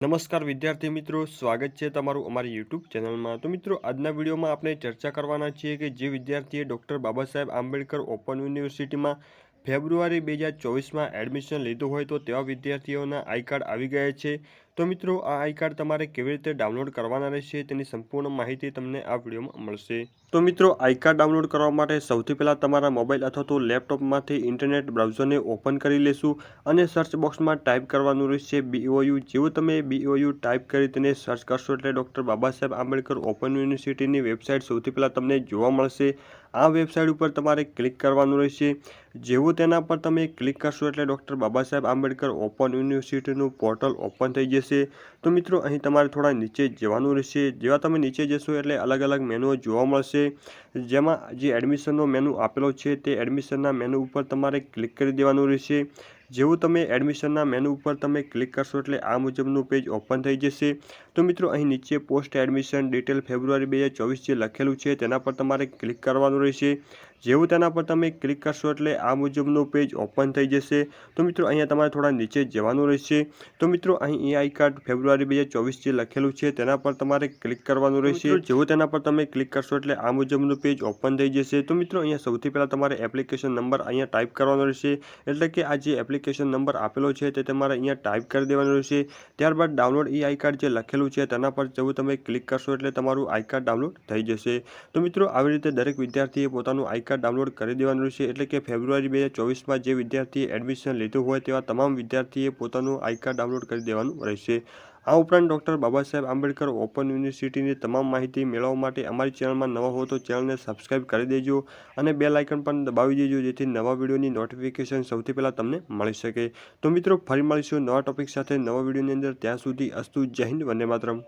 નમસ્કાર વિદ્યાર્થી મિત્રો, સ્વાગત છે તમારું અમારી યુટ્યુબ ચેનલમાં। તો મિત્રો, આજના વિડીયોમાં આપણે ચર્ચા કરવાના છીએ કે જે વિદ્યાર્થીએ ડૉક્ટર બાબા સાહેબ આંબેડકર ઓપન યુનિવર્સિટીમાં ફેબ્રુઆરી 2024માં એડમિશન લીધું હોય તો તેવા વિદ્યાર્થીઓના આઈ કાર્ડ આવી ગયા છે। તો મિત્રો, આ આઈ કાર્ડ તમારે કેવી રીતે ડાઉનલોડ કરવાના રહેશે તેની સંપૂર્ણ માહિતી તમને આ વિડીયોમાં મળશે। તો મિત્રો, આઈ કાર્ડ ડાઉનલોડ કરવા માટે સૌથી પહેલાં તમારા મોબાઈલ અથવા તો લેપટોપમાંથી ઇન્ટરનેટ બ્રાઉઝરને ઓપન કરી લેશું અને સર્ચ બોક્સમાં ટાઈપ કરવાનું રહેશે BOU। જેવું તમે BOU ટાઈપ કરી તેને સર્ચ કરશો એટલે ડૉક્ટર બાબા સાહેબ આંબેડકર ઓપન યુનિવર્સિટીની વેબસાઇટ સૌથી પહેલાં તમને જોવા મળશે। આ વેબસાઇટ ઉપર તમારે ક્લિક કરવાનું રહેશે। જેવું તેના પર તમે ક્લિક કરશો એટલે doctor Baba Saheb Ambedkar open યુનિવર્સિટીનું portal open થઈ જશે। તો મિત્રો, અહીં તમારે થોડા નીચે જવાનું રહેશે। જેવા તમે નીચે જશો એટલે અલગ અલગ મેનુઓ જોવા મળશે, જેમાં જે એડમિશનનો મેનુ આપેલો છે તે એડમિશનના મેનુ ઉપર તમારે ક્લિક કરી દેવાનું રહેશે। જેવું તમે એડમિશનના મેનુ ઉપર તમે ક્લિક કરશો એટલે આ મુજબનું પેજ ઓપન થઈ જશે। તો મિત્રો, અહીં નીચે પોસ્ટ એડમિશન ડિટેલ ફેબ્રુઆરી 2024 જે લખેલું છે તેના પર તમારે ક્લિક કરવાનું રહેશે। જેવું તેના પર તમે ક્લિક કરશો એટલે આ મુજબનું પેજ ઓપન થઈ જશે। તો મિત્રો, અહીંયા તમારે થોડા નીચે જવાનું રહેશે। તો મિત્રો, અહીં આઈ કાર્ડ ફેબ્રુઆરી 2024 જે લખેલું છે તેના પર તમારે ક્લિક કરવાનું રહેશે। જેવું તેના પર તમે ક્લિક કરશો એટલે આ મુજબનું પેજ ઓપન થઈ જશે। તો મિત્રો, અહીંયા સૌથી પહેલાં તમારે એપ્લિકેશન નંબર અહીંયા ટાઈપ કરવાનો રહેશે, એટલે કે આ જે એપ્લિકેશન નંબર આપેલો છે તે તમારે અહીંયા ટાઈપ કરી દેવાનો રહેશે। ત્યારબાદ ડાઉનલોડ આઈ કાર્ડ જે લખેલું છે તેના પર જેવું તમે ક્લિક કરશો એટલે તમારું આઈ કાર્ડ ડાઉનલોડ થઈ જશે। તો મિત્રો, આવી રીતે દરેક વિદ્યાર્થીએ પોતાનું આઈ કાર્ડ ડાઉનલોડ કરી દેવાનું રહેશે, એટલે કે ફેબ્રુઆરી 2024માં જે વિદ્યાર્થીએ એડમિશન લીધું હોય તેવા તમામ વિદ્યાર્થીએ પોતાનું આઈ કાર્ડ ડાઉનલોડ કરી દેવાનું રહેશે। આ ઉપરાંત ડૉક્ટર બાબા સાહેબ આંબેડકર ઓપન યુનિવર્સિટીની તમામ માહિતી મેળવવા માટે અમારી ચેનલમાં નવા હો તો ચેનલને સબસ્ક્રાઈબ કરી દેજો અને બેલ આઇકન પણ દબાવી દેજો, જેથી નવા વિડીયોની નોટિફિકેશન સૌથી પહેલાં તમને મળી શકે। તો મિત્રો, ફરી મળીશું નવા ટોપિક સાથે નવા વિડીયોની અંદર। ત્યાં સુધી અસ્તુ, જય હિન્દ, વંદે માતરમ।